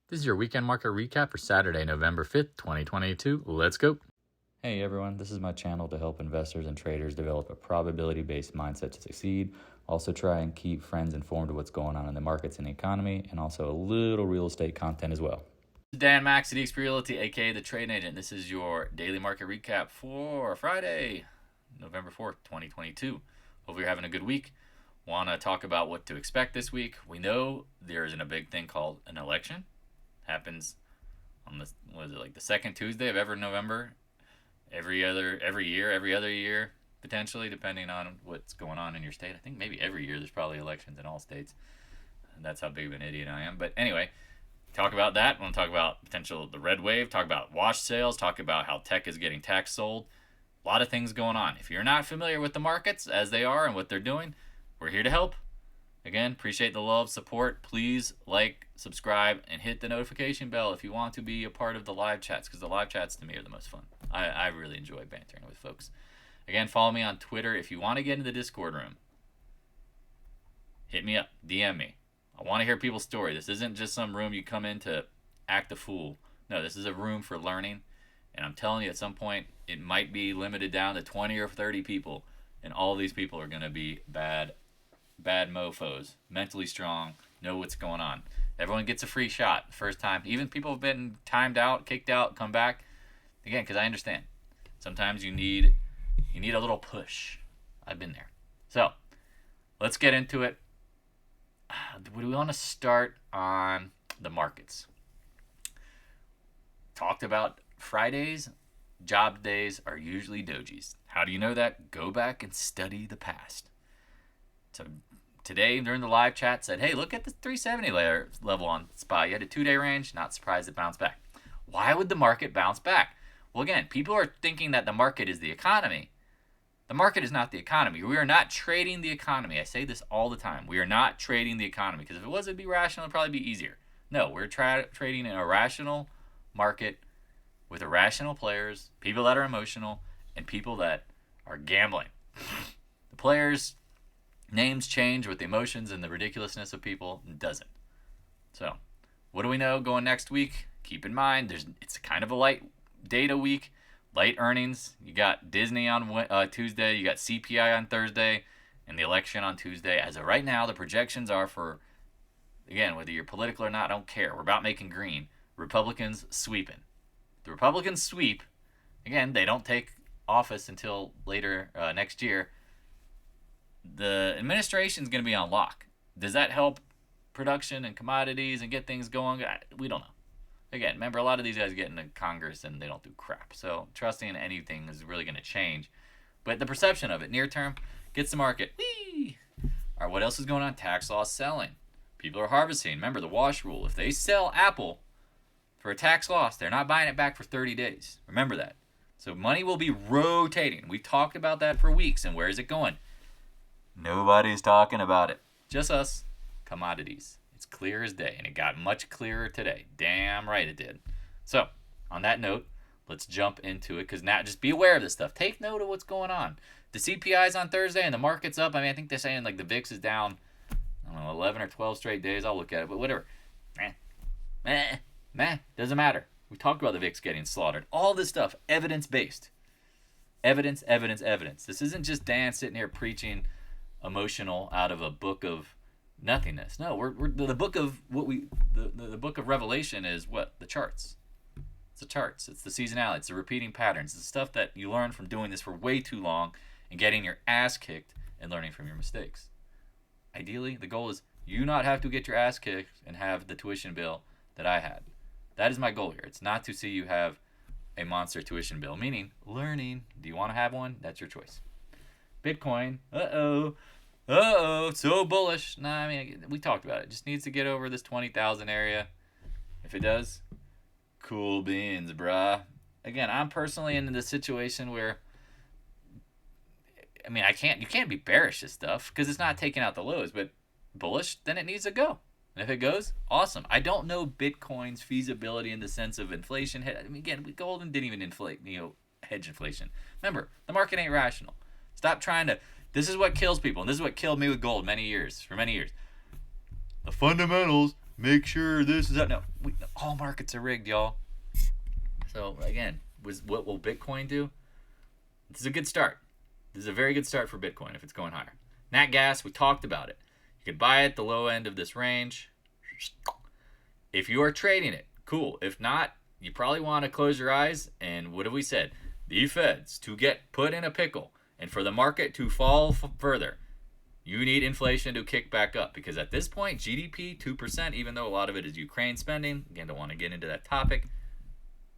This is your weekend market recap for Saturday, November 5th, 2022. Let's go. Hey everyone, this is my channel to help investors and traders develop a probability-based mindset to succeed. Also try and keep friends informed of what's going on in the markets and the economy, and also a little real estate content as well. Dan Max at EXPI Realty, aka the Trading Agent. This is your daily market recap for Friday, November 4th, 2022. Hope you're having a good week. Want to talk about what to expect this week. We know there isn't a big thing called an election. Happens on the, what is it, like the second Tuesday of every November, every other year, potentially, depending on what's going on in your state. I think maybe every year there's probably elections in all states. And that's how big of an idiot I am. But anyway, talk about that. I want to talk about the red wave, talk about wash sales, talk about how tech is getting tax sold. A lot of things going on. If you're not familiar with the markets as they are and what they're doing, we're here to help. Again, appreciate the love, support. Please like, subscribe, and hit the notification bell if you want to be a part of the live chats, because the live chats to me are the most fun. I really enjoy bantering with folks. Again, follow me on Twitter. If you want to get into the Discord room, hit me up, DM me. I want to hear people's story. This isn't just some room you come in to act a fool. No, this is a room for learning. And I'm telling you, at some point, it might be limited down to 20 or 30 people. And all these people are going to be bad mofos, mentally strong, know what's going on. Everyone gets a free shot first time. Even people have been timed out, kicked out, come back. Again, because I understand. Sometimes you need a little push. I've been there. So, let's get into it. Do we want to start on the markets? Talked about Fridays. Job days are usually dojis. How do you know that? Go back and study the past. So today, during the live chat, said, hey, look at the 370 level on SPY. You had a 2-day range. Not surprised it bounced back. Why would the market bounce back? Well, again, people are thinking that the market is the economy. The market is not the economy. We are not trading the economy. I say this all the time. We are not trading the economy, because if it was, it'd be rational. It'd probably be easier. No, we're trading in a rational market with irrational players, people that are emotional, and people that are gambling. The players' names change with the emotions and the ridiculousness of people. It doesn't. So, what do we know going next week? Keep in mind, it's kind of a light data week, light earnings. You got Disney on Tuesday, you got CPI on Thursday, and the election on Tuesday. As of right now, the projections are for, again, whether you're political or not, I don't care. We're about making green. Republicans sweeping. The Republicans sweep. Again, they don't take office until later next year. The administration is going to be on lock. Does that help production and commodities and get things going? We don't know. Again, remember, a lot of these guys get into Congress and they don't do crap. So trusting in anything is really going to change. But the perception of it, near term, gets the market. Whee! All right, what else is going on? Tax loss selling. People are harvesting. Remember the wash rule. If they sell Apple for a tax loss, they're not buying it back for 30 days. Remember that. So money will be rotating. We talked about that for weeks. And where is it going? Nobody's talking about it. Just us. Commodities. It's clear as day. And it got much clearer today. Damn right it did. So, on that note, let's jump into it. Because now, just be aware of this stuff. Take note of what's going on. The CPI's on Thursday and the market's up. I mean, I think they're saying like the VIX is down, I don't know, 11 or 12 straight days. I'll look at it. But whatever. Doesn't matter. We talked about the VIX getting slaughtered. All this stuff, evidence-based. Evidence. This isn't just Dan sitting here preaching emotional out of a book of nothingness. No, we're the book of the book of Revelation is what? The charts. It's the charts. It's the seasonality. It's the repeating patterns. It's the stuff that you learn from doing this for way too long and getting your ass kicked and learning from your mistakes. Ideally, the goal is you not have to get your ass kicked and have the tuition bill that I had. That is my goal here. It's not to see you have a monster tuition bill, meaning learning. Do you want to have one? That's your choice. Bitcoin, so bullish. Nah, I mean, we talked about it. It just needs to get over this 20,000 area. If it does, cool beans, brah. Again, I'm personally in this situation where, I mean, you can't be bearish this stuff because it's not taking out the lows, but bullish, then it needs to go. And if it goes, awesome. I don't know Bitcoin's feasibility in the sense of inflation. I mean, again, gold didn't even inflate, hedge inflation. Remember, the market ain't rational. Stop trying to. This is what kills people, and this is what killed me with gold for many years. The fundamentals make sure this is that. No, All markets are rigged, y'all. So again, what will Bitcoin do? This is a good start. This is a very good start for Bitcoin if it's going higher. Nat gas, we talked about it. You could buy it at the low end of this range. If you are trading it, cool. If not, you probably want to close your eyes. And what have we said? The Feds to get put in a pickle and for the market to fall further. You need inflation to kick back up because at this point, GDP 2%, even though a lot of it is Ukraine spending, again, don't want to get into that topic,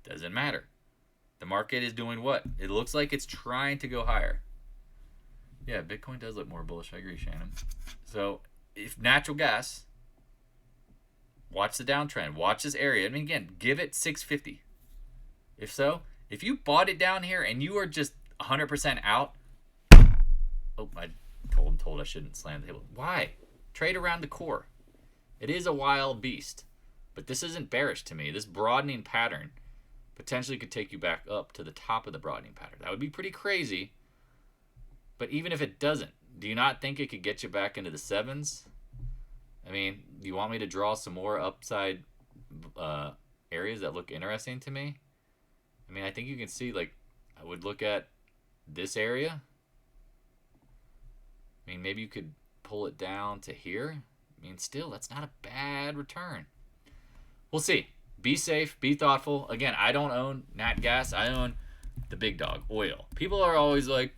doesn't matter. The market is doing what? It looks like it's trying to go higher. Yeah, Bitcoin does look more bullish. I agree, Shannon. So if natural gas, watch the downtrend. Watch this area. I mean, again, give it 650. If so, if you bought it down here and you are just 100% out, oh, I told I shouldn't slam the table. Why? Trade around the core. It is a wild beast, but this isn't bearish to me. This broadening pattern potentially could take you back up to the top of the broadening pattern. That would be pretty crazy. But even if it doesn't, do you not think it could get you back into the sevens? I mean, do you want me to draw some more upside areas that look interesting to me? I mean, I think you can see, like, I would look at this area. I mean, maybe you could pull it down to here. I mean, still, that's not a bad return. We'll see. Be safe. Be thoughtful. Again, I don't own nat gas. I own the big dog, oil. People are always like,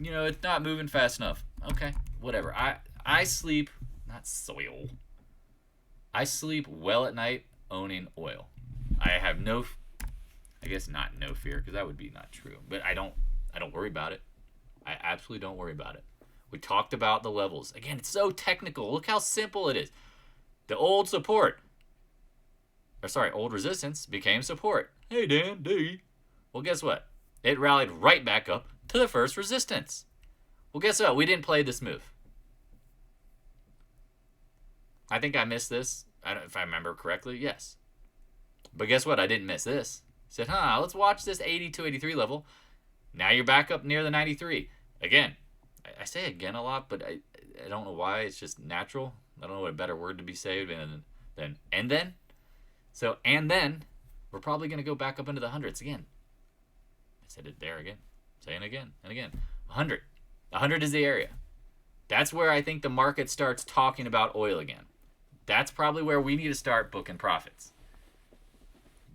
you know, it's not moving fast enough. Okay, whatever. I sleep, not soil. I sleep well at night owning oil. I have no, I guess not no fear because that would be not true. But I don't worry about it. I absolutely don't worry about it. We talked about the levels. Again, it's so technical. Look how simple it is. The old support, old resistance became support. Hey, Dan, D. Well, guess what? It rallied right back up to the first resistance. Well, guess what? We didn't play this move. I think I missed this. If I remember correctly, yes. But guess what? I didn't miss this. I said, let's watch this 82, 83 level. Now you're back up near the 93. Again, I say again a lot, but I don't know why. It's just natural. I don't know what a better word to be said than and then. So, and then, we're probably going to go back up into the hundreds again. I said it there again. Saying again and again. 100. 100 is the area. That's where I think the market starts talking about oil again. That's probably where we need to start booking profits.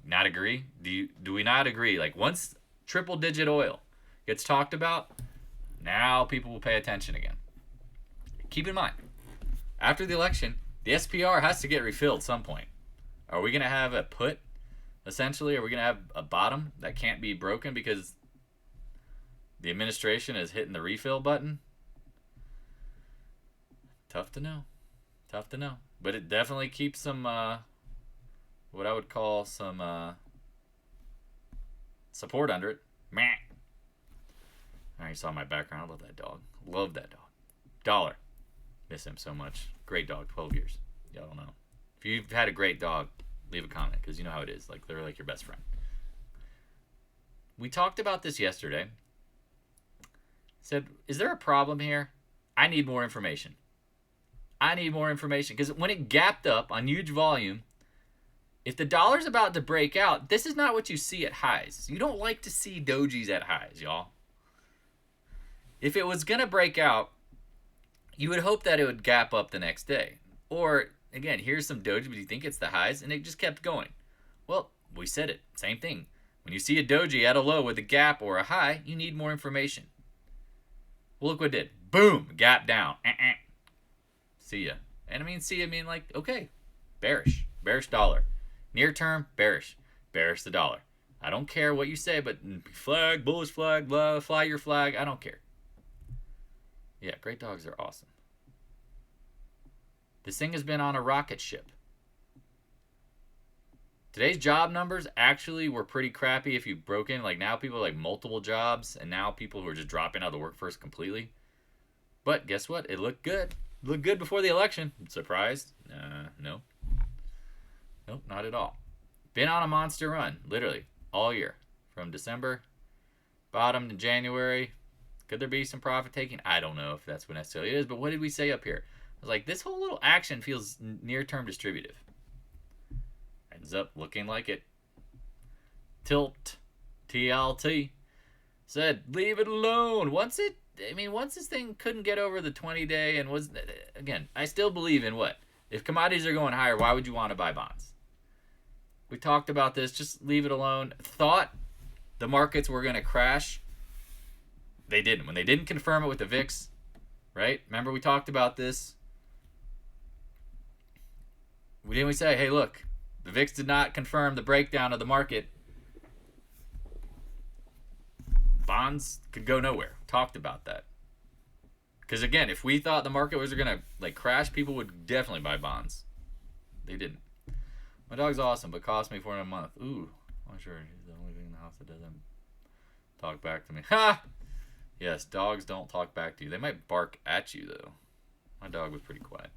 Not agree? Do we not agree? Like, once triple-digit oil gets talked about, now people will pay attention again. Keep in mind, after the election, the SPR has to get refilled at some point. Are we going to have a put, essentially? Are we going to have a bottom that can't be broken because the administration is hitting the refill button? Tough to know. Tough to know. But it definitely keeps some, what I would call some support under it. Meh. All right, you saw my background. I love that dog. Love that dog. Dollar. Miss him so much. Great dog. 12 years. Y'all don't know. If you've had a great dog, leave a comment because you know how it is. Like, they're like your best friend. We talked about this yesterday. Said, is there a problem here? I need more information. I need more information because when it gapped up on huge volume, if the dollar's about to break out, this is not what you see at highs. You don't like to see dojis at highs, y'all. If it was going to break out, you would hope that it would gap up the next day. Or, again, here's some doji, but you think it's the highs, and it just kept going. Well, we said it. Same thing. When you see a doji at a low with a gap or a high, you need more information. Well, look what it did. Boom! Gap down. See ya. And I mean, like, okay. Bearish. Bearish dollar. Near term, bearish. Bearish the dollar. I don't care what you say, but flag, bullish flag, blah, fly your flag. I don't care. Yeah, great dogs are awesome. This thing has been on a rocket ship. Today's job numbers actually were pretty crappy if you broke in. Like, now people like multiple jobs, and now people who are just dropping out of the workforce completely. But guess what? It looked good. It looked good before the election. Surprised? No. Nope, not at all. Been on a monster run, literally, all year. From December, bottom to January. Could there be some profit taking? I don't know if that's what necessarily it is, but what did we say up here? I was like, this whole little action feels near-term distributive. And is up, looking like it. Tilt, TLT, said leave it alone. Once this thing couldn't get over the 20-day and was, again, I still believe in what? If commodities are going higher, why would you want to buy bonds? We talked about this. Just leave it alone. Thought the markets were going to crash. They didn't. When they didn't confirm it with the VIX, right? Remember we talked about this? We say, hey, look, the VIX did not confirm the breakdown of the market. Bonds could go nowhere. Talked about that. Because again, if we thought the market was going to crash, people would definitely buy bonds. They didn't. My dog's awesome, but cost me $400 a month. Ooh, I'm sure he's the only thing in the house that doesn't talk back to me. Ha! Yes, dogs don't talk back to you. They might bark at you, though. My dog was pretty quiet.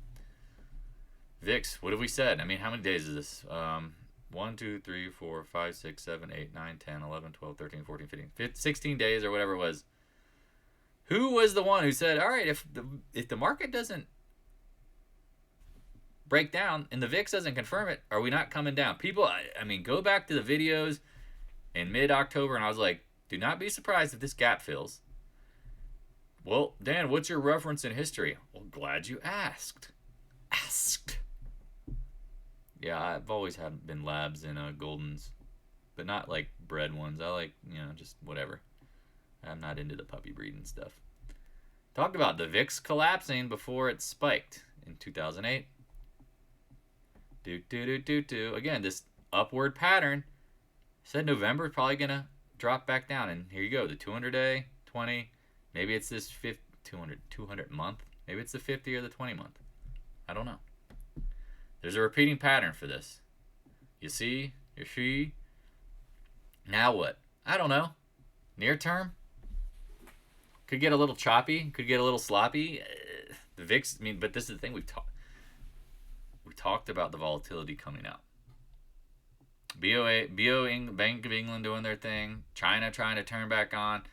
VIX, what have we said? I mean, how many days is this? 1, 2, 3, 4, 5, 6, 7, 8, 9, 10, 11, 12, 13, 14, 15, 16 days or whatever it was. Who was the one who said, all right, if the market doesn't break down and the VIX doesn't confirm it, are we not coming down? People, I mean, go back to the videos in mid-October, and I was like, do not be surprised if this gap fills. Well, Dan, what's your reference in history? Well, glad you asked. Yeah, I've always been labs in Goldens, but not like bred ones. I like, just whatever. I'm not into the puppy breeding stuff. Talked about the VIX collapsing before it spiked in 2008. Again, this upward pattern. Said November is probably gonna drop back down, and here you go. The 200-day, 20. Maybe it's this 200 month. Maybe it's the 50 or the 20 month. I don't know. There's a repeating pattern for this. You see? You see? Now what? I don't know. Near term? Could get a little choppy. Could get a little sloppy. The VIX, but this is the thing we talked about the volatility coming out. Bank of England doing their thing. China trying to turn back on.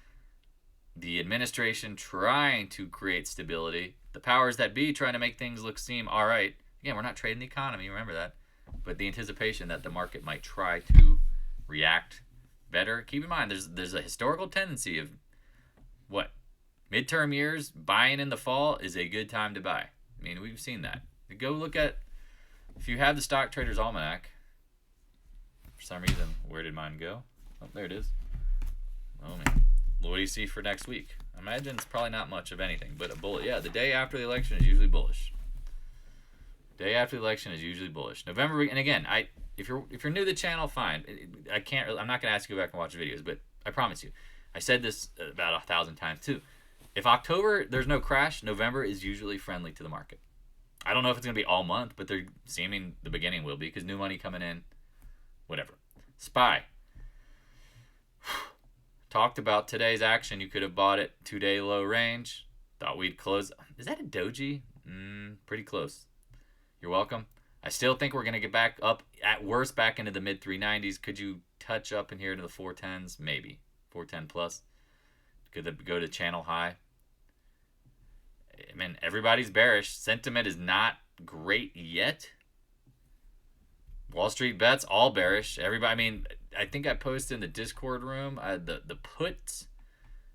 The administration trying to create stability. The powers that be trying to make things seem all right. Again, we're not trading the economy, remember that. But the anticipation that the market might try to react better. Keep in mind, there's a historical tendency of what? Midterm years, buying in the fall is a good time to buy. I mean, we've seen that. Go look at, if you have the Stock Traders Almanac, for some reason, where did mine go? Oh, there it is. Oh, man. What do you see for next week? I imagine it's probably not much of anything, but a bullet. Yeah, the day after the election is usually bullish. Day after the election is usually bullish. November, and again, if you're new to the channel, fine. I'm not gonna ask you to go back and watch the videos, but I promise you, I said this about 1,000 times too. If October there's no crash, November is usually friendly to the market. I don't know if it's gonna be all month, but they're seeming the beginning will be because new money coming in, whatever. SPY. Talked about today's action. You could have bought it 2-day low range. Thought we'd close. Is that a doji? Pretty close. You're welcome. I still think we're going to get back up, at worst, back into the mid 390s. Could you touch up in here to the 410s? Maybe. 410 plus. Could go to channel high. I mean, everybody's bearish. Sentiment is not great yet. Wall Street bets, all bearish. Everybody, I mean, I think I posted in the Discord room, the puts,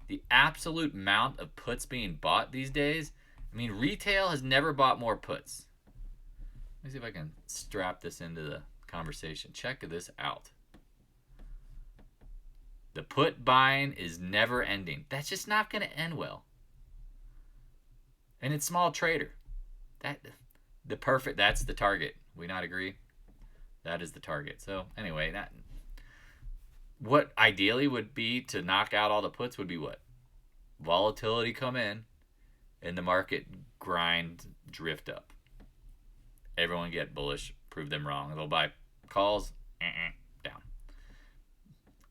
the absolute amount of puts being bought these days. I mean, retail has never bought more puts. Let me see if I can strap this into the conversation. Check this out. The put buying is never ending. That's just not going to end well. And it's small trader. That's the target. We not agree? That is the target. So anyway, what ideally would be to knock out all the puts would be what? Volatility come in and the market drift up. Everyone get bullish, prove them wrong. They'll buy calls, down.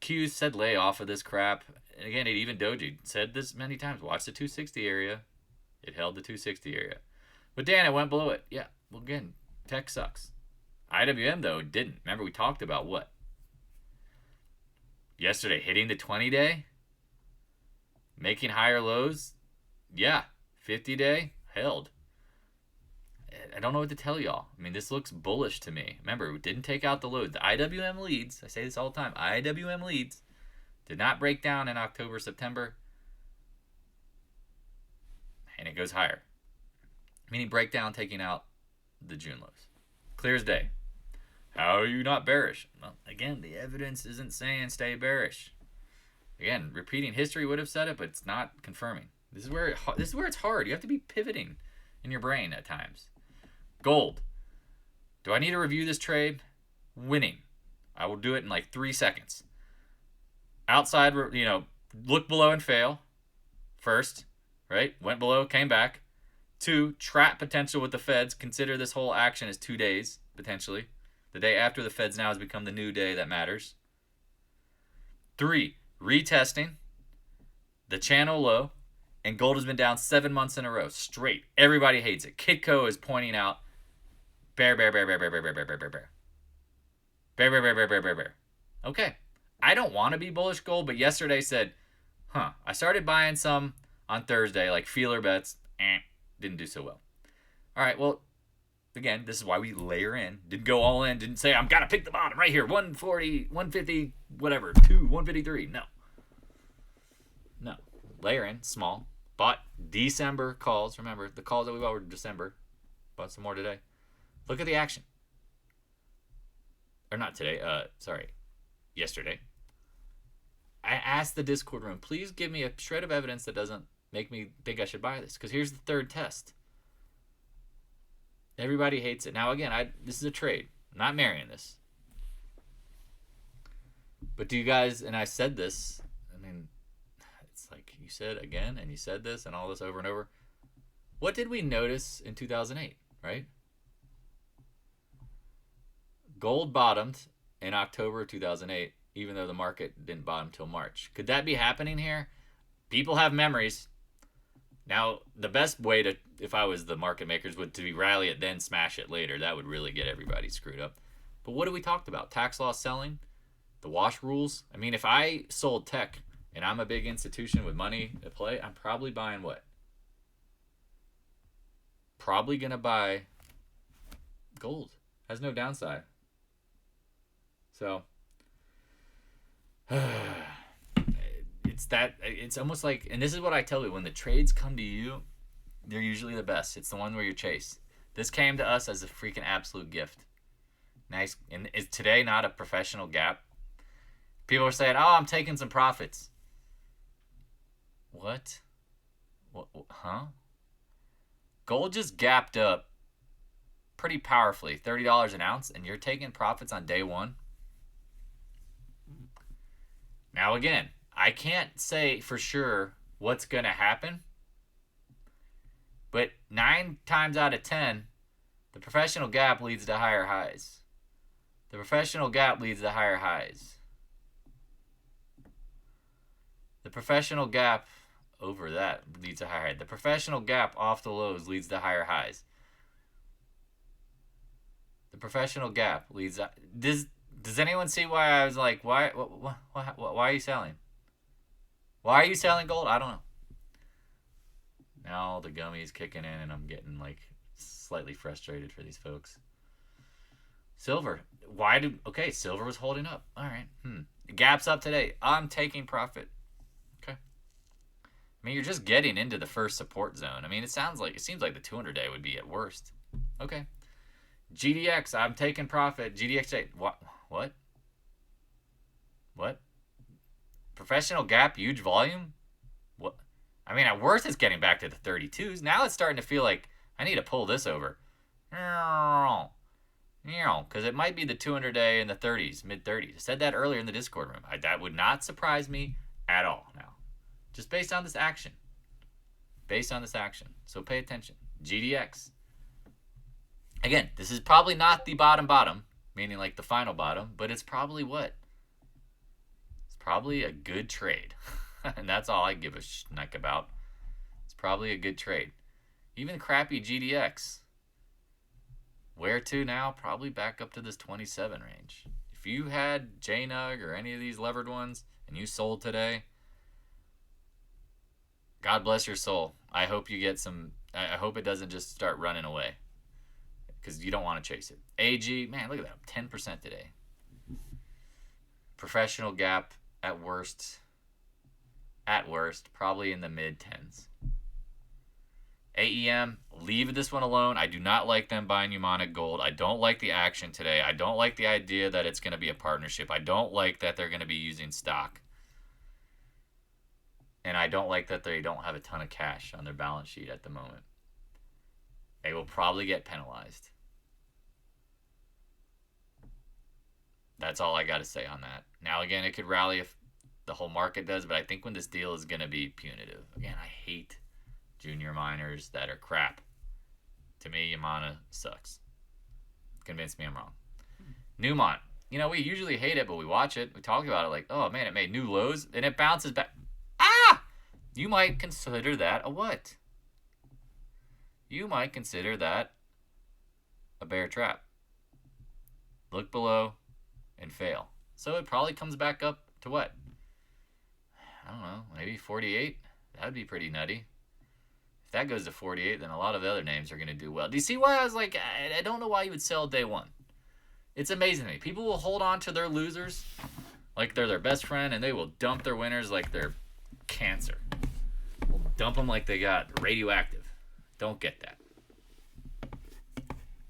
Q said lay off of this crap. And again, even Doji said this many times. Watch the 260 area. It held the 260 area. But Dan, it went below it. Yeah, well again, tech sucks. IWM, though, didn't. Remember, we talked about what? Yesterday, hitting the 20-day? Making higher lows? Yeah. 50-day? Held. I don't know what to tell y'all. I mean, this looks bullish to me. Remember, we didn't take out the load. The IWM leads, I say this all the time, IWM leads did not break down in October, September, and it goes higher. Meaning breakdown taking out the June lows. Clear as day. How are you not bearish? Well, again, the evidence isn't saying stay bearish. Again, repeating history would have said it, but it's not confirming. This is where it's hard. You have to be pivoting in your brain at times. Gold. Do I need to review this trade? Winning. I will do it in like 3 seconds. Outside, look below and fail. First, right? Went below, came back. 2, trap potential with the Feds. Consider this whole action as 2 days, potentially. The day after the Feds now has become the new day that matters. 3, retesting the channel low, and gold has been down 7 months in a row straight. Everybody hates it. Kitco is pointing out bear, bear, bear, bear, bear, bear, bear, bear, bear, bear, bear. Bear, bear, bear, bear, bear, bear, bear. Okay. I don't want to be bullish gold, but yesterday said, I started buying some on Thursday, like feeler bets. Didn't do so well. All right, well, again, this is why we layer in. Didn't go all in. Didn't say, I'm got to pick the bottom right here. 140, 150, whatever. 153. No. Layer in, small. Bought December calls. Remember, the calls that we bought were December. Bought some more today. Look at the action. Or not today. Yesterday. I asked the Discord room, please give me a shred of evidence that doesn't make me think I should buy this. Because here's the third test. Everybody hates it. Now, again, this is a trade. I'm not marrying this. But do you guys, and I said this, I mean, it's like you said again, and you said this, and all this over and over. What did we notice in 2008, right? Gold bottomed in October 2008, even though the market didn't bottom till March. Could that be happening here? People have memories. Now, the best way to, if I was the market makers, would to rally it, then smash it later. That would really get everybody screwed up. But what have we talked about? Tax loss selling? The wash rules? I mean, if I sold tech and I'm a big institution with money at play, I'm probably buying what? Probably going to buy gold. Has no downside. So, it's almost like, and this is what I tell you, when the trades come to you, they're usually the best. It's the one where you chase. This came to us as a freaking absolute gift. Nice. And is today not a professional gap? People are saying, oh, I'm taking some profits. What? Huh? Gold just gapped up pretty powerfully, $30 an ounce, and you're taking profits on day one? Now, again, I can't say for sure what's going to happen, but 9 times out of 10, the professional gap leads to higher highs. The professional gap leads to higher highs. The professional gap over that leads to higher highs. The professional gap off the lows leads to higher highs. The professional gap leads to... Does anyone see why I was like, why are you selling? Why are you selling gold? I don't know. Now the gummy's kicking in and I'm getting like slightly frustrated for these folks. Silver. Silver was holding up. All right. Gap's up today. I'm taking profit. Okay. I mean, you're just getting into the first support zone. I mean, it seems like the 200-day would be at worst. Okay. GDX, I'm taking profit. GDXJ, what? Professional gap, huge volume? What? I mean, at worst, it's getting back to the 32s. Now it's starting to feel like I need to pull this over. Because it might be the 200-day in the 30s, mid-30s. I said that earlier in the Discord room. That would not surprise me at all now. Just based on this action. So pay attention. GDX. Again, this is probably not the bottom, meaning like the final bottom, but it's probably what? It's probably a good trade. And that's all I give a schneck about. It's probably a good trade. Even crappy GDX. Where to now? Probably back up to this 27 range. If you had JNUG or any of these levered ones and you sold today, God bless your soul. I hope you get some. I hope it doesn't just start running away. because you don't want to chase it. AG, man, look at that, 10% today. Professional gap at worst, probably in the mid-10s. AEM, leave this one alone. I do not like them buying Mnemonic Gold. I don't like the action today. I don't like the idea that it's going to be a partnership. I don't like that they're going to be using stock. And I don't like that they don't have a ton of cash on their balance sheet at the moment. They will probably get penalized. That's all I got to say on that. Now, again, it could rally if the whole market does, but I think when this deal is going to be punitive. Again, I hate junior miners that are crap. To me, Yamana sucks. Convince me I'm wrong. Newmont. You know, we usually hate it, but we watch it. We talk about it like, oh, man, it made new lows, and it bounces back. Ah! You might consider that a what? You might consider that a bear trap. Look below and fail. So it probably comes back up to what? I don't know, maybe 48? That would be pretty nutty. If that goes to 48, then a lot of the other names are going to do well. Do you see why I was like, I don't know why you would sell day one. It's amazing to me. People will hold on to their losers like they're their best friend, and they will dump their winners like they're cancer. We'll dump them like they got radioactive. Don't get that.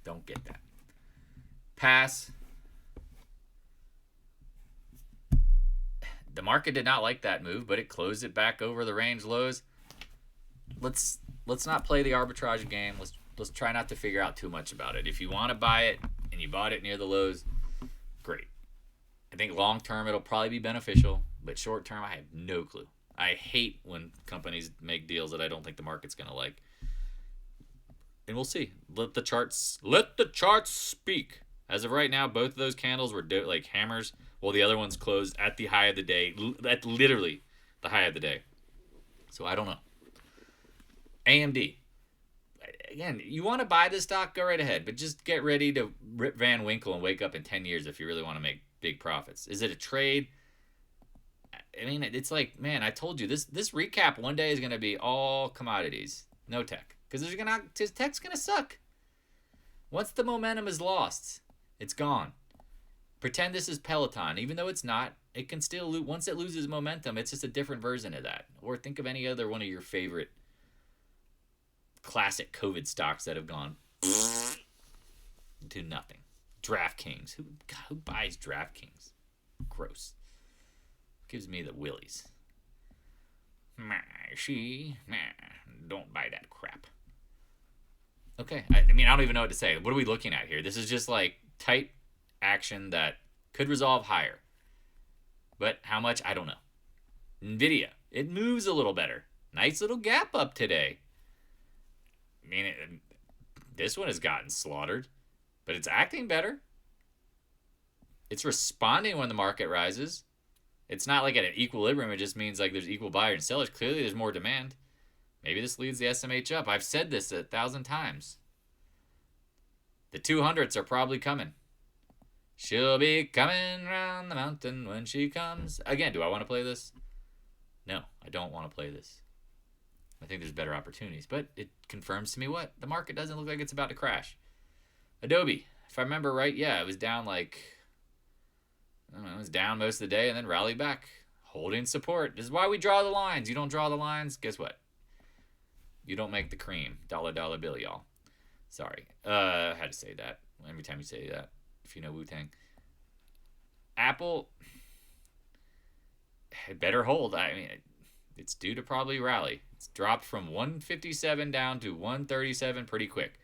Don't get that. PAAS. The market did not like that move, but it closed it back over the range lows. Let's not play the arbitrage game. Let's try not to figure out too much about it. If you want to buy it and you bought it near the lows, great. I think long term it'll probably be beneficial, but short term I have no clue. I hate when companies make deals that I don't think the market's going to like. And we'll see. Let the charts speak. As of right now, both of those candles were like hammers, while the other ones closed at the high of the day. At literally the high of the day. So I don't know. AMD. Again, you want to buy this stock, go right ahead. But just get ready to Rip Van Winkle and wake up in 10 years if you really want to make big profits. Is it a trade? I mean, it's like, man, I told you, this recap one day is going to be all commodities. No tech. Because tech's going to suck. Once the momentum is lost, it's gone. Pretend this is Peloton. Even though it's not, it can still lose. Once it loses momentum, it's just a different version of that. Or think of any other one of your favorite classic COVID stocks that have gone to nothing. DraftKings. Who buys DraftKings? Gross. Gives me the willies. Don't buy that crap. Okay. I mean, I don't even know what to say. What are we looking at here? This is just like tight action that could resolve higher. But how much? I don't know. NVIDIA. It moves a little better. Nice little gap up today. I mean, this one has gotten slaughtered, but it's acting better. It's responding when the market rises. It's not like at an equilibrium. It just means like there's equal buyers and sellers. Clearly, there's more demand. Maybe this leads the SMH up. I've said this 1,000 times. The 200s are probably coming. She'll be coming round the mountain when she comes. Again, do I want to play this? No, I don't want to play this. I think there's better opportunities. But it confirms to me what? The market doesn't look like it's about to crash. Adobe, if I remember right, yeah, it was down like, I don't know, it was down most of the day and then rallied back. Holding support. This is why we draw the lines. You don't draw the lines, guess what? You don't make the cream. Dollar bill, y'all. Sorry. I had to say that. Every time you say that, if you know Wu-Tang. Apple, better hold. I mean, it's due to probably rally. It's dropped from 157 down to 137 pretty quick.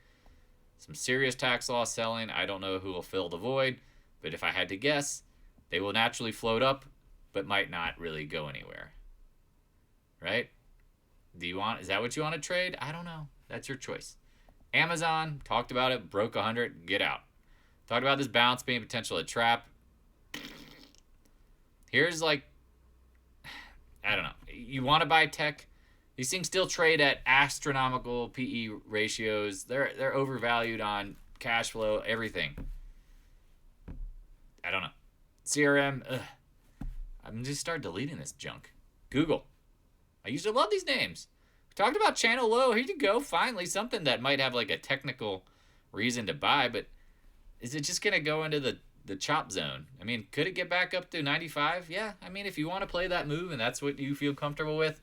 Some serious tax loss selling. I don't know who will fill the void, but if I had to guess, they will naturally float up, but might not really go anywhere. Right? Is that what you want to trade? I don't know. That's your choice. Amazon, talked about it, broke 100, get out. Talked about this bounce being potential a trap. Here's like, I don't know. You want to buy tech? These things still trade at astronomical PE ratios. They're overvalued on cash flow, everything. I don't know. CRM, I'm going to start deleting this junk. Google. I used to love these names. We talked about channel low. Here you go. Finally, something that might have like a technical reason to buy, but is it just going to go into the chop zone? I mean, could it get back up to 95? Yeah. I mean, if you want to play that move and that's what you feel comfortable with,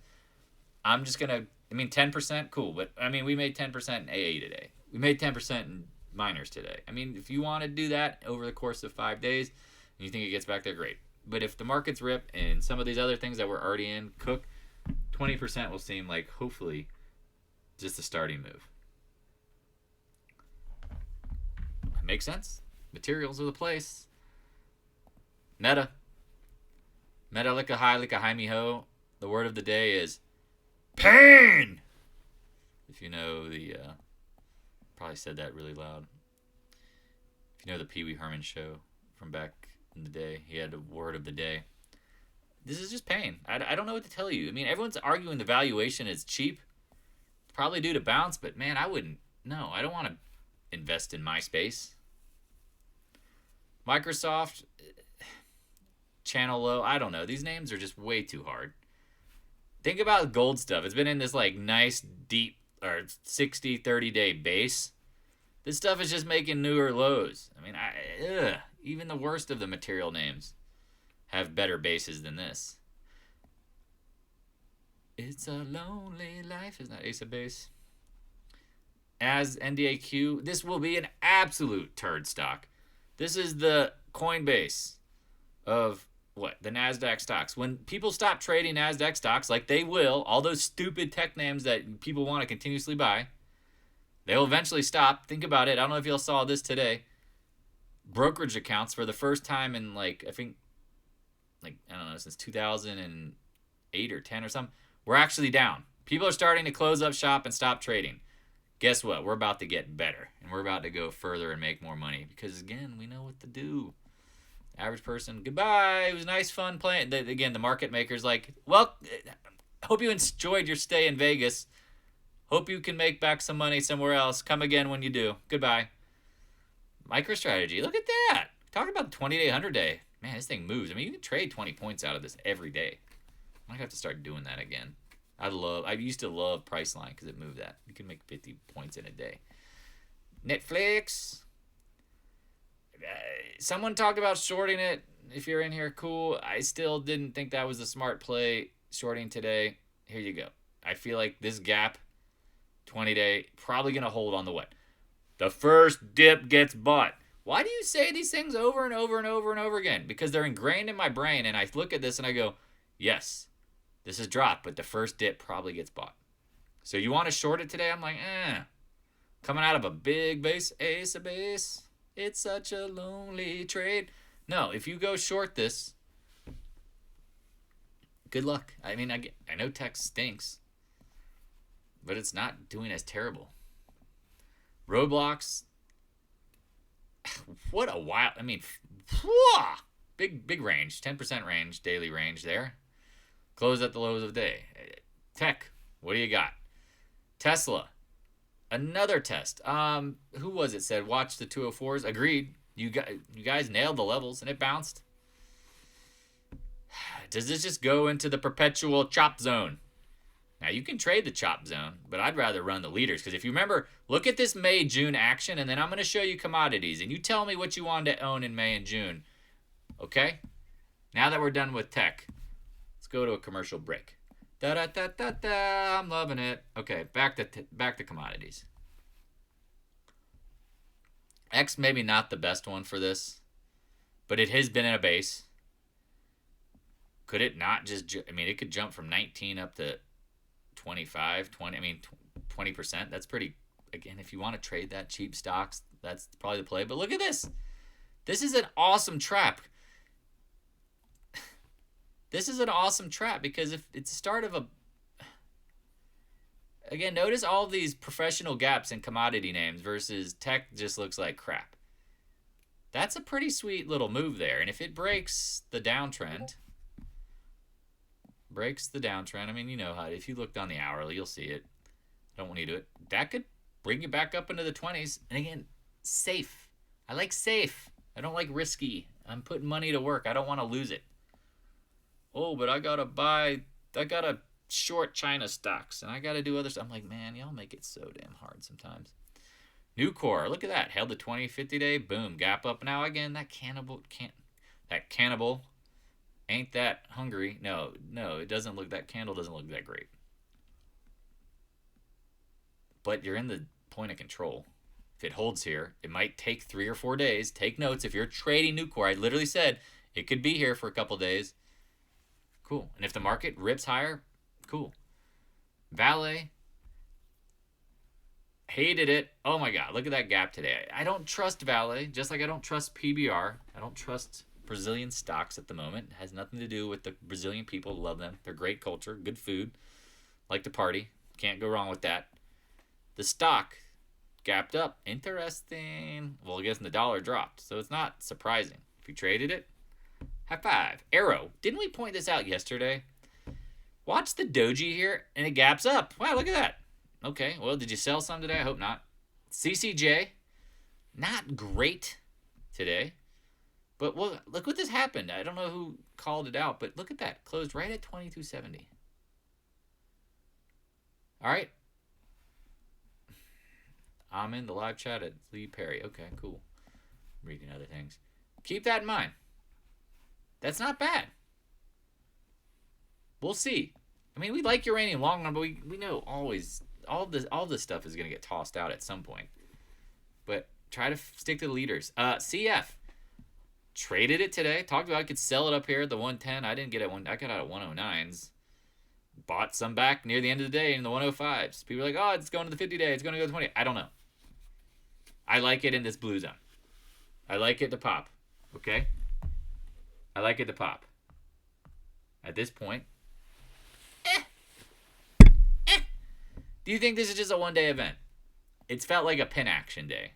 I'm just going to, I mean, 10%, cool. But, I mean, we made 10% in AA today. We made 10% in minors today. I mean, if you want to do that over the course of 5 days and you think it gets back there, great. But if the markets rip and some of these other things that we're already in cook, 20% will seem like, hopefully, just a starting move. Makes sense. Materials are the place. Meta like a high me ho. The word of the day is pain. If you know the, probably said that really loud. If you know the Pee Wee Herman show from back in the day, he had a word of the day. This is just pain. I don't know what to tell you. I mean, everyone's arguing the valuation is cheap. It's probably due to bounce, but man, I wouldn't. No, I don't want to invest in MySpace. Microsoft, channel low. I don't know. These names are just way too hard. Think about gold stuff. It's been in this like nice, deep, or 60, 30-day base. This stuff is just making newer lows. I mean, even the worst of the material names have better bases than this. It's a lonely life. Isn't that Ace of Base? As NDAQ, this will be an absolute turd stock. This is the Coinbase of what? The NASDAQ stocks. When people stop trading NASDAQ stocks, like they will, all those stupid tech names that people want to continuously buy, they'll eventually stop. Think about it. I don't know if y'all saw this today. Brokerage accounts for the first time in I don't know, since 2008 or 10 or something, we're actually down. People are starting to close up shop and stop trading. Guess what? We're about to get better, and we're about to go further and make more money because, again, we know what to do. Average person, goodbye. It was nice, fun playing. Again, the market maker's like, well, hope you enjoyed your stay in Vegas. Hope you can make back some money somewhere else. Come again when you do. Goodbye. MicroStrategy, look at that. Talk about the 20-day, 100-day. Man, this thing moves. I mean, you can trade 20 points out of this every day. I might have to start doing that again. I used to love Priceline because it moved that. You can make 50 points in a day. Netflix. Someone talked about shorting it. If you're in here, cool. I still didn't think that was a smart play. Shorting today. Here you go. I feel like this gap, 20-day, probably going to hold on the what? The first dip gets bought. Why do you say these things over and over and over and over again? Because they're ingrained in my brain, and I look at this and I go, yes, this is dropped, but the first dip probably gets bought. So you want to short it today? I'm like, coming out of a big base, ace of base. It's such a lonely trade. No, if you go short this, good luck. I mean, I know tech stinks, but it's not doing as terrible. Roblox, what a wild, I mean, big range, 10% range, daily range there. Close at the lows of the day. Tech, what do you got? Tesla, another test. Who was it said, watch the 204s? Agreed. You guys nailed the levels, and it bounced. Does this just go into the perpetual chop zone? Now, you can trade the chop zone, but I'd rather run the leaders. Because if you remember, look at this May, June action, and then I'm going to show you commodities. And you tell me what you wanted to own in May and June. Okay? Now that we're done with tech, let's go to a commercial break. Da-da-da-da-da, I'm loving it. Okay, back to commodities. X maybe not the best one for this, but it has been in a base. Could it not just, I mean, it could jump from 19 up to 25, 20, I mean, 20%. That's pretty, again, if you want to trade that cheap stocks, that's probably the play. But look at this. This is an awesome trap. This is an awesome trap because if it's the start of a, again, notice all these professional gaps in commodity names versus tech just looks like crap. That's a pretty sweet little move there. And if it breaks the downtrend, I mean, you know how, if you looked on the hourly, you'll see it. Don't want you to do it. That could bring you back up into the 20s. And again, safe. I like safe. I don't like risky. I'm putting money to work. I don't want to lose it. Oh, but I got to short China stocks, and I got to do other stuff. I'm like, man, y'all make it so damn hard sometimes. Nucor, look at that. Held the 20-50 day. Boom. Gap up. Now again, that cannibal ain't that hungry. No, it doesn't look, that candle doesn't look that great. But you're in the point of control. If it holds here, it might take 3 or 4 days. Take notes. If you're trading Nucor, I literally said it could be here for a couple days. Cool. And if the market rips higher, cool. VALE, hated it. Oh my God, look at that gap today. I don't trust VALE, just like I don't trust PBR. I don't trust Brazilian stocks at the moment. It has nothing to do with the Brazilian people. Love them. They're great culture, good food, like to party. Can't go wrong with that. The stock gapped up. Interesting. Well, I guess the dollar dropped, so it's not surprising. If you traded it, high five. Arrow. Didn't we point this out yesterday? Watch the doji here, and it gaps up. Wow, look at that. Okay, well, did you sell some today? I hope not. CCJ, not great today. But well, look what this happened. I don't know who called it out, but look at that. Closed right at 22.70. All right. I'm in the live chat at Lee Perry. Okay, cool. I'm reading other things. Keep that in mind. That's not bad. We'll see. I mean, we like uranium long run, but we know always all this stuff is going to get tossed out at some point. But try to stick to the leaders. CF traded it today. Talked about I could sell it up here at the 110. I didn't get it I got out at 109s. Bought some back near the end of the day in the 105s. People are like, oh, it's going to the 50 day. It's going to go to 20. I don't know. I like it in this blue zone. I like it to pop. Okay? I like it to pop. At this point, do you think this is just a one-day event? It's felt like a pin action day.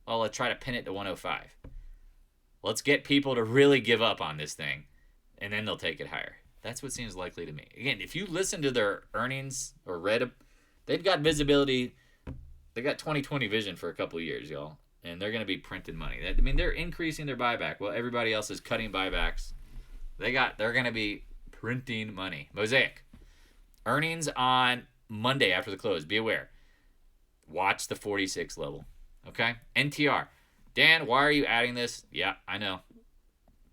Well, let's try to pin it to 105. Let's get people to really give up on this thing, and then they'll take it higher. That's what seems likely to me. Again, if you listen to their earnings or read, they've got visibility. They've got 20/20 vision for a couple of years, y'all, and they're going to be printing money. I mean, they're increasing their buyback. Well, everybody else is cutting buybacks. They're going to be printing money. Mosaic. Earnings on Monday after the close. Be aware. Watch the 46 level. Okay? NTR. Dan, why are you adding this? Yeah, I know.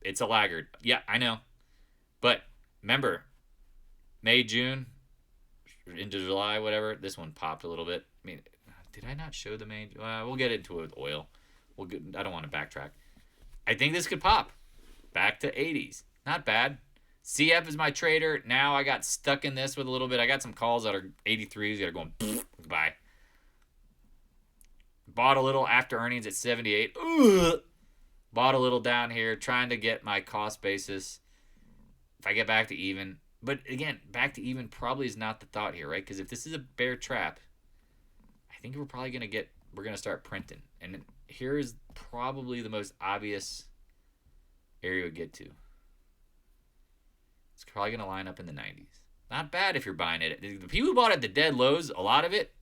It's a laggard. Yeah, I know. But remember, May, June, into July, whatever, this one popped a little bit. I mean, did I not show the May? We'll get into it with oil. I don't want to backtrack. I think this could pop. Back to 80s. Not bad. CF is my trader. Now I got stuck in this with a little bit. I got some calls that are 83s that are going, goodbye. Bought a little after earnings at 78. Ugh. Bought a little down here, trying to get my cost basis. If I get back to even. But again, back to even probably is not the thought here, right? Because if this is a bear trap, I think we're probably going to start printing. And here is probably the most obvious area we get to. It's probably going to line up in the 90s. Not bad if you're buying it. The people who bought at the dead lows, a lot of it,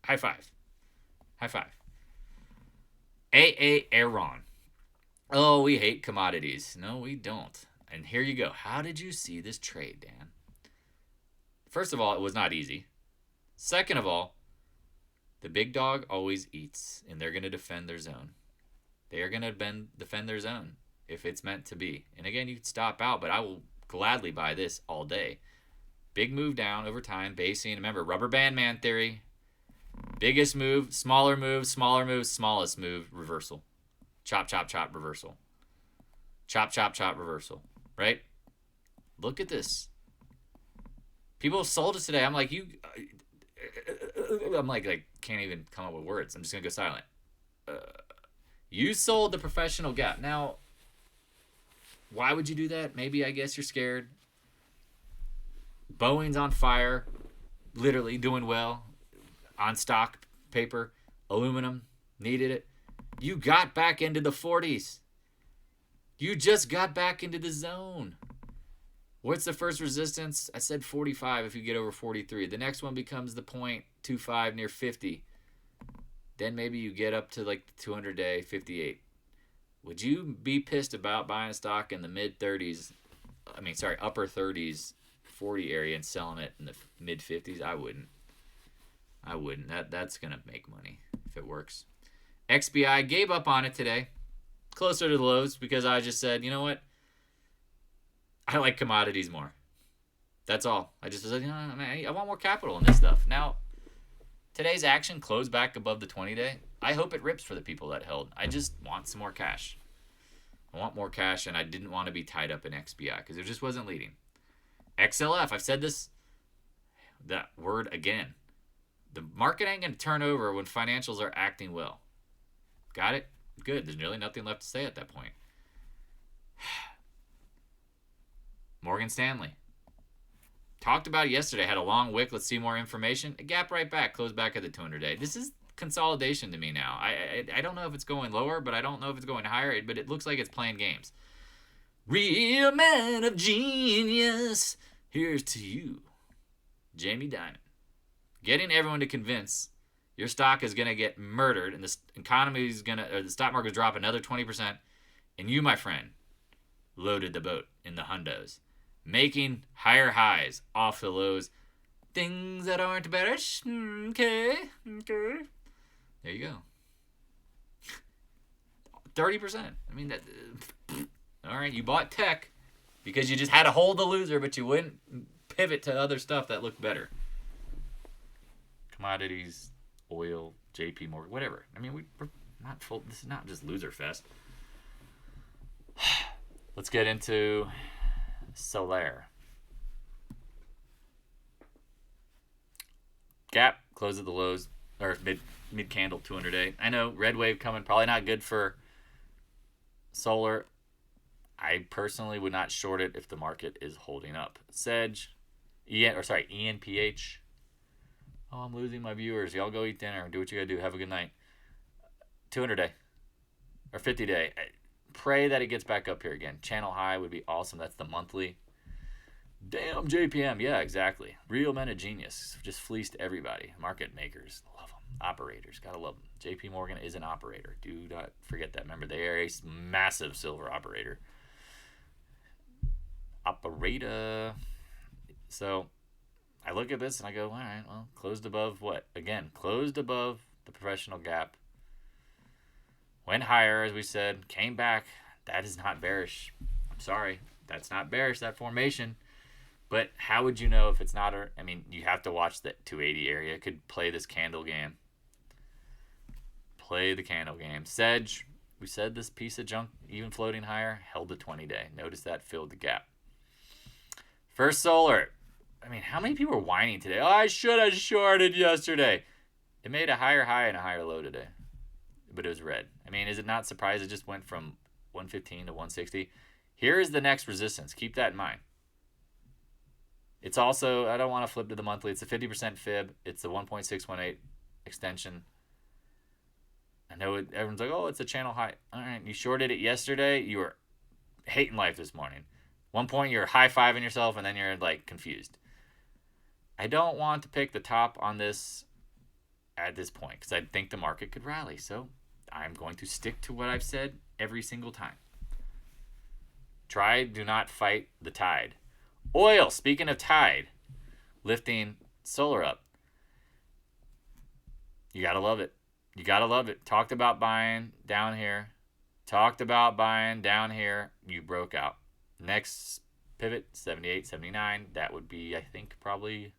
high five. High five. Aaron. Oh, we hate commodities. No, we don't. And here you go. How did you see this trade, Dan? First of all, it was not easy. Second of all, the big dog always eats, and they're going to defend their zone. They are going to defend their zone if it's meant to be. And again, you can stop out, but I will gladly buy this all day. Big move down over time, basing. Remember, rubber band man theory. Biggest move, smaller move, smallest move, reversal. Chop, chop, chop, reversal. Chop, chop, chop, reversal. Right? Look at this. People have sold us today. I'm like, I'm like can't even come up with words. I'm just going to go silent. You sold the professional gap. Now, why would you do that? Maybe, I guess you're scared. Boeing's on fire. Literally doing well. On stock paper. Aluminum. Needed it. You got back into the 40s. You just got back into the zone. What's the first resistance? I said 45 if you get over 43. The next one becomes the 0.25 near 50. Then maybe you get up to like the 200-day 58. Would you be pissed about buying a stock in the mid-30s? Upper 30s, 40 area and selling it in the mid-50s? I wouldn't. That's going to make money if it works. XBI gave up on it today, closer to the lows, because I just said, you know what? I like commodities more. That's all. I just said, I want more capital in this stuff. Now, today's action closed back above the 20-day. I hope it rips for the people that held. I just want some more cash. I want more cash, and I didn't want to be tied up in XBI because it just wasn't leading. XLF, I've said that word again. The market ain't going to turn over when financials are acting well. Got it? Good. There's really nothing left to say at that point. Morgan Stanley. Talked about it yesterday. Had a long wick. Let's see more information. A gap right back. Closed back at the 200-day. This is consolidation to me now. I don't know if it's going lower, but I don't know if it's going higher. But it looks like it's playing games. Real man of genius. Here's to you, Jamie Dimon. Getting everyone to convince your stock is going to get murdered and the economy is going to, or the stock market is drop another 20%. And you, my friend, loaded the boat in the hundos, making higher highs off the lows. Things that aren't bearish. Okay. There you go. 30%. I mean, that. All right, you bought tech because you just had to hold the loser, but you wouldn't pivot to other stuff that looked better. Commodities, oil, JP Morgan, whatever. I mean, we're not full. This is not just loser fest. Let's get into Solar. Gap close at the lows, or mid candle 200-day. I know red wave coming, probably not good for solar. I personally would not short it if the market is holding up. Sedge, ENPH. Oh, I'm losing my viewers. Y'all go eat dinner. Do what you gotta do. Have a good night. 200-day or 50-day. Pray that it gets back up here again. Channel high would be awesome. That's the monthly. Damn, JPM. Yeah, exactly. Real men of genius. Just fleeced everybody. Market makers. Love them. Operators. Gotta love them. JP Morgan is an operator. Do not forget that. Remember, they are a massive silver operator. Operator. So I look at this and I go, all right, well, closed above what? Again, closed above the professional gap. Went higher, as we said, came back. That is not bearish. I'm sorry. That's not bearish, that formation. But how would you know if it's not? I mean, you have to watch that 280 area. It could play this candle game. Play the candle game. Sedge, we said this piece of junk, even floating higher, held the 20-day. Notice that filled the gap. First Solar. I mean, how many people are whining today? Oh, I should have shorted yesterday. It made a higher high and a higher low today. But it was red. I mean, is it not surprised it just went from 115 to 160? Here is the next resistance. Keep that in mind. It's also, I don't want to flip to the monthly. It's a 50% fib. It's a 1.618 extension. I know everyone's like, oh, it's a channel high. All right, you shorted it yesterday. You were hating life this morning. One point, you're high-fiving yourself, and then you're, like, confused. I don't want to pick the top on this at this point because I think the market could rally. So I'm going to stick to what I've said every single time. Do not fight the tide. Oil, speaking of tide, lifting solar up. You got to love it. You got to love it. Talked about buying down here. Talked about buying down here. You broke out. Next pivot, 78, 79. That would be, I think, probably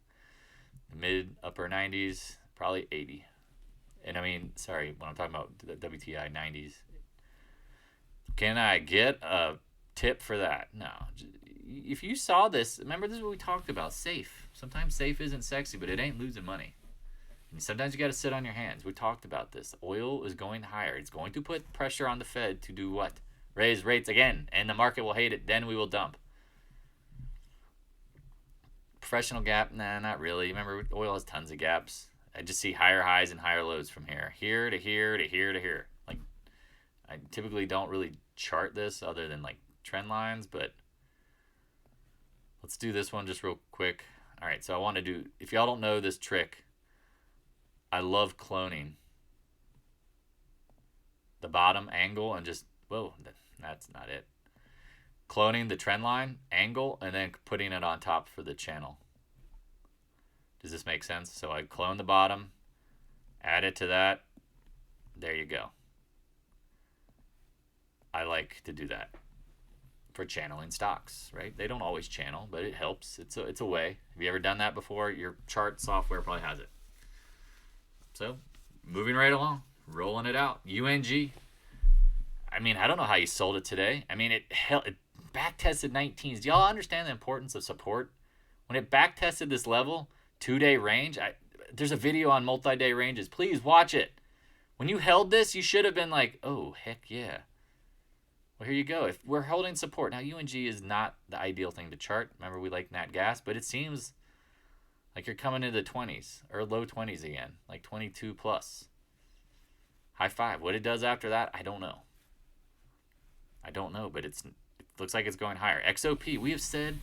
mid, upper 90s, probably 80. And I mean, sorry, when I'm talking about the WTI 90s. Can I get a tip for that? No. If you saw this, remember this is what we talked about, safe. Sometimes safe isn't sexy, but it ain't losing money. And sometimes you got to sit on your hands. We talked about this. Oil is going higher. It's going to put pressure on the Fed to do what? Raise rates again, and the market will hate it. Then we will dump. Professional gap? Nah, not really. Remember, oil has tons of gaps. I just see higher highs and higher lows from here. Here to here to here to here. Like, I typically don't really chart this other than, like, trend lines, but let's do this one just real quick. All right, so I want to do, if y'all don't know this trick, I love cloning the bottom angle and just, whoa, that's not it. Cloning the trend line angle and then putting it on top for the channel. Does this make sense? So I clone the bottom, add it to that. There you go. I like to do that for channeling stocks, right? They don't always channel, but it helps. It's a way. Have you ever done that before? Your chart software probably has it. So, moving right along, rolling it out. UNG. I mean, I don't know how you sold it today. I mean, it back tested 19s. Do y'all understand the importance of support? When it back tested this level, 2-day range, there's a video on multi-day ranges. Please watch it. When you held this, you should have been like, oh, heck yeah. Well, here you go. If we're holding support. Now, UNG is not the ideal thing to chart. Remember, we like nat gas, but it seems like you're coming into the 20s or low 20s again, like 22 plus. High five. What it does after that, I don't know. But it looks like it's going higher. XOP, we have said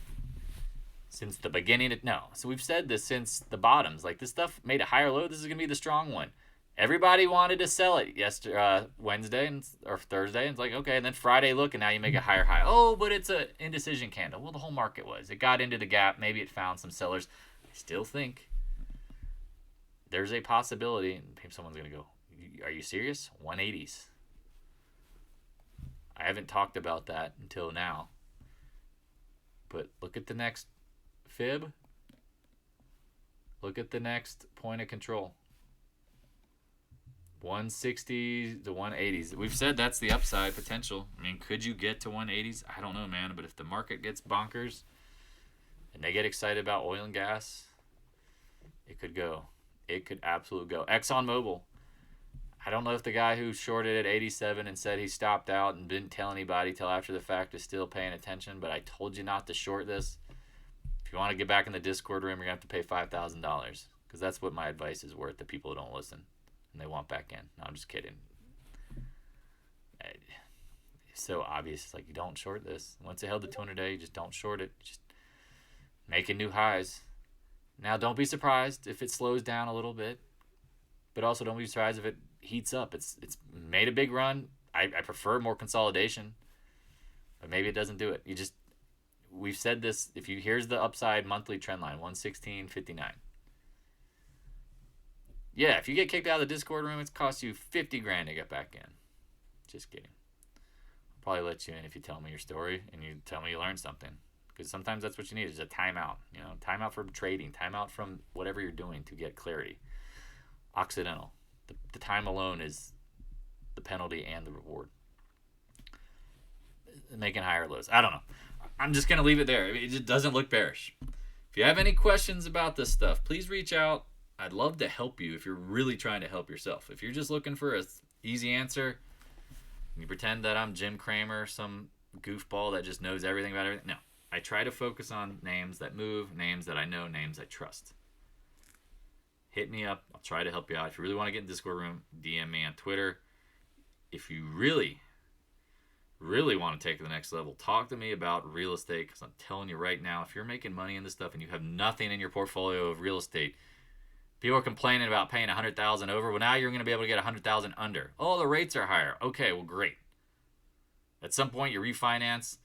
since the beginning. So we've said this since the bottoms. Like, this stuff made a higher low. This is going to be the strong one. Everybody wanted to sell it Wednesday or Thursday, and it's like, okay, and then Friday, look, and now you make a higher high. Oh, but it's an indecision candle. Well, the whole market was. It got into the gap. Maybe it found some sellers. I still think there's a possibility, and maybe someone's going to go, are you serious? 180s. I haven't talked about that until now. But look at the next fib. Look at the next point of control. 160s to 180s. We've said that's the upside potential. I mean, could you get to 180s? I don't know, man. But if the market gets bonkers and they get excited about oil and gas, it could go. It could absolutely go. ExxonMobil. I don't know if the guy who shorted at 87 and said he stopped out and didn't tell anybody till after the fact is still paying attention, but I told you not to short this. If you want to get back in the Discord room, you're going to have to pay $5,000 because that's what my advice is worth to people who don't listen. And they want back in. No, I'm just kidding. It's so obvious. It's like, you don't short this. Once it held the 200-day, you just don't short it. Just making new highs. Now, don't be surprised if it slows down a little bit, but also don't be surprised if it heats up. It's made a big run. I prefer more consolidation, but maybe it doesn't do it. We've said this. Here's the upside monthly trend line, 116.59. Yeah, if you get kicked out of the Discord room, it's cost you $50,000 to get back in. Just kidding. I'll probably let you in if you tell me your story and you tell me you learned something. Because sometimes that's what you need is a timeout. Timeout from trading, timeout from whatever you're doing to get clarity. Occidental. The time alone is the penalty and the reward. Making higher lows. I don't know. I'm just going to leave it there. It just doesn't look bearish. If you have any questions about this stuff, please reach out. I'd love to help you if you're really trying to help yourself. If you're just looking for an easy answer, you pretend that I'm Jim Cramer, some goofball that just knows everything about everything. No, I try to focus on names that move, names that I know, names I trust. Hit me up. I'll try to help you out. If you really want to get in the Discord room, DM me on Twitter. If you really want to take it to the next level, talk to me about real estate, because I'm telling you right now, if you're making money in this stuff and you have nothing in your portfolio of real estate, people are complaining about paying $100,000 over. Well, now you're going to be able to get $100,000 under. Oh, the rates are higher. Okay, well, great. At some point, you refinance,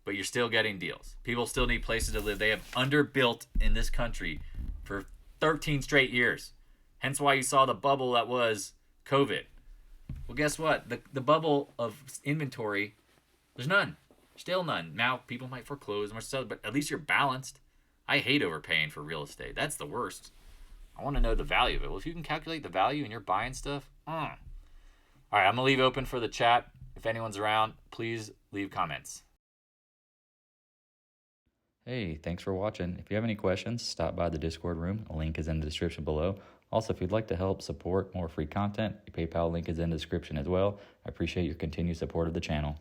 but you're still getting deals. People still need places to live. They have underbuilt in this country for 13 straight years. Hence why you saw the bubble that was COVID. Well, guess what? The bubble of inventory, there's none. Still none. Now, people might foreclose, but at least you're balanced. I hate overpaying for real estate. That's the worst. I want to know the value of it. Well, if you can calculate the value and you're buying stuff, All right, I'm going to leave open for the chat. If anyone's around, please leave comments. Hey, thanks for watching. If you have any questions, stop by the Discord room. A link is in the description below. Also, if you'd like to help support more free content, the PayPal link is in the description as well. I appreciate your continued support of the channel.